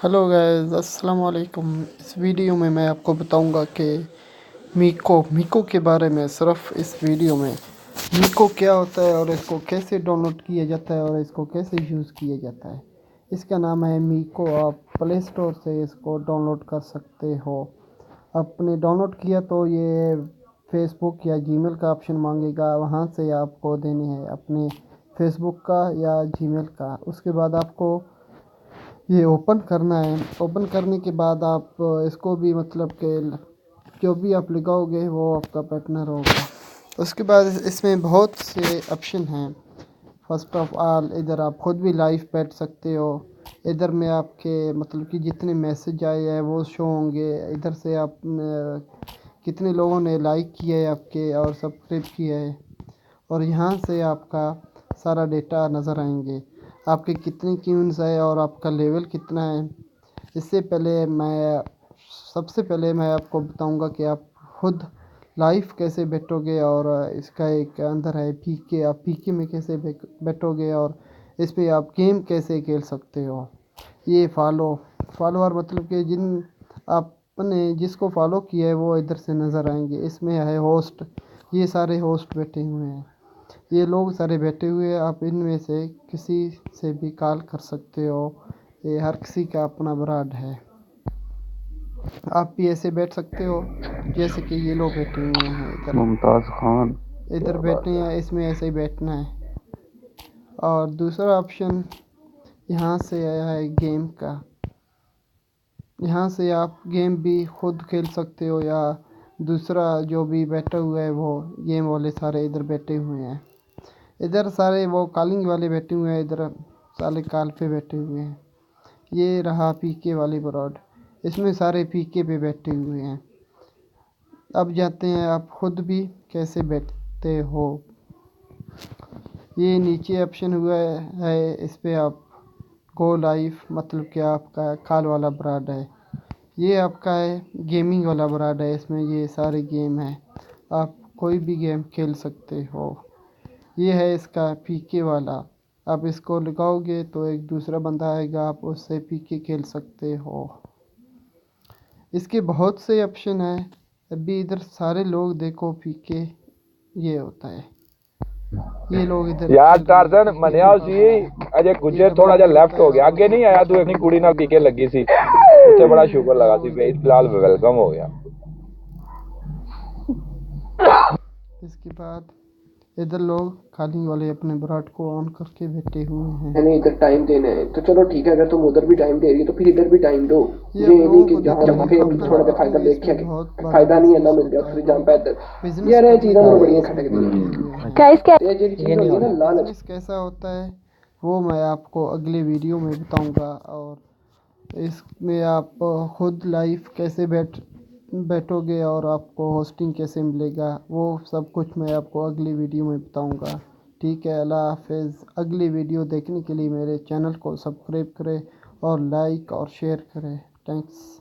Hello guys, अस्सलाम वालेकुम। इस वीडियो में मैं आपको बताऊंगा कि मीको के बारे में। सिर्फ इस वीडियो में मीको क्या होता है और इसको कैसे डाउनलोड किया जाता है और इसको कैसे यूज़ किया जाता है। इसका नाम है मीको। आप प्ले स्टोर से इसको डाउनलोड कर सकते हो। आपने डाउनलोड किया तो ये फेसबुक या जीमेल का ऑप्शन मांगेगा, वहाँ से आपको देनी है अपने फेसबुक का या जीमेल का। उसके बाद आपको ये ओपन करना है। ओपन करने के बाद आप इसको भी मतलब कि जो भी आप लगाओगे वो आपका पार्टनर होगा। उसके बाद इसमें बहुत से ऑप्शन हैं। फर्स्ट ऑफ ऑल इधर आप खुद भी लाइव बैठ सकते हो। इधर में आपके मतलब कि जितने मैसेज आए हैं वो शो होंगे। इधर से आप कितने लोगों ने लाइक किए है आपके और सब्सक्राइब किए है, और यहाँ से आपका सारा डेटा नज़र आएंगे। आपके कितने क्यून्स है और आपका लेवल कितना है। इससे पहले मैं सबसे पहले मैं आपको बताऊंगा कि आप खुद लाइव कैसे बैठोगे, और इसका एक अंदर है पीके। आप पीके में कैसे बैठोगे और इस पर आप गेम कैसे खेल सकते हो। ये फॉलोअर मतलब कि जिन आपने जिसको फॉलो किया है वो इधर से नज़र आएंगे। इसमें है होस्ट, ये सारे होस्ट बैठे हुए हैं। ये लोग सारे बैठे हुए हैं। आप इनमें से किसी से भी कॉल कर सकते हो। ये हर किसी का अपना ब्रांड है। आप भी ऐसे बैठ सकते हो जैसे कि ये लोग बैठे हुए हैं इधर। मुमताज़ खान। इधर क्या बात बैठे है। हैं, इसमें ऐसे ही बैठना है। और दूसरा ऑप्शन यहाँ से आया है गेम का। यहाँ से आप गेम भी खुद खेल सकते हो, या दूसरा जो भी बैठा हुआ है वो गेम वाले सारे इधर बैठे हुए हैं। इधर सारे वो कॉलिंग वाले बैठे हुए हैं, इधर सारे कॉल पे बैठे हुए हैं। ये रहा पीके वाली ब्रॉड, इसमें सारे पीके पे बैठे हुए हैं। अब जाते हैं आप खुद भी कैसे बैठते हो। ये नीचे ऑप्शन हुआ है, इस पे आप गो लाइव मतलब कि आपका कॉल वाला ब्रांड है। ये आपका है गेमिंग वाला ब्रांड है। इसमें ये सारे गेम हैं, आप कोई भी गेम खेल सकते हो। ये है इसका पीके वाला। आप इसको लगाओगे तो एक दूसरा बंदा आएगा, आप उससे पीके खेल सकते हो। इसके बहुत से ऑप्शन हैं। अभी इधर सारे लोग देखो पीके ये होता है। ये लोग इधर यार खेल रहे हैं टार्जन पीके मनिया फीफा सी वाला। अजय ये गुज्जर थोड़ा कमेंट जा करता लेफ्ट हो है गया, और आगे नहीं आया। पीके तू अपनी वाले कुड़ी को नाल भी टीके लगी सी, उत्थे बड़ा शुक्र लगा सी वो इधर फिलहाल खेल रहे वेलकम हैं। हो गया। इसके बाद इधर लोग खाली वाले अपने ब्राड को ऑन करके बैठे हुए हैं। मैंने इधर टाइम देना है तो चलो ठीक है, अगर तुम उधर भी टाइम दे रही हो तो फिर इधर भी टाइम दो। ये ये आप नहीं लोगों कि को जहाँ दिखा जहाँ रहा पे हूँ अपना थोड़ा सा फायदा लेकिन देखिए इसमें कि बहुत बड़ा फायदा नहीं है ना बिजनेस मिल गया होता है। फिर जहाँ लोग पे बिजनेस यार ये करने चीज़ें के मेरे लिए बड़ियाँ इसमें खटकदी बैठे हैं। हुए हैं। गाइस क्या ये जेडी चीज़ होती है ना लालच। बिजनेस कैसा होता है वो मैं आपको अगले वीडियो में बताऊंगा, और इसमें आप खुद लाइव कैसे बैठोगे और आपको होस्टिंग कैसे मिलेगा वो सब कुछ मैं आपको अगली वीडियो में बताऊंगा। ठीक है, अल्लाह हाफिज़। अगली वीडियो देखने के लिए मेरे चैनल को सब्सक्राइब करें और लाइक और शेयर करें। थैंक्स।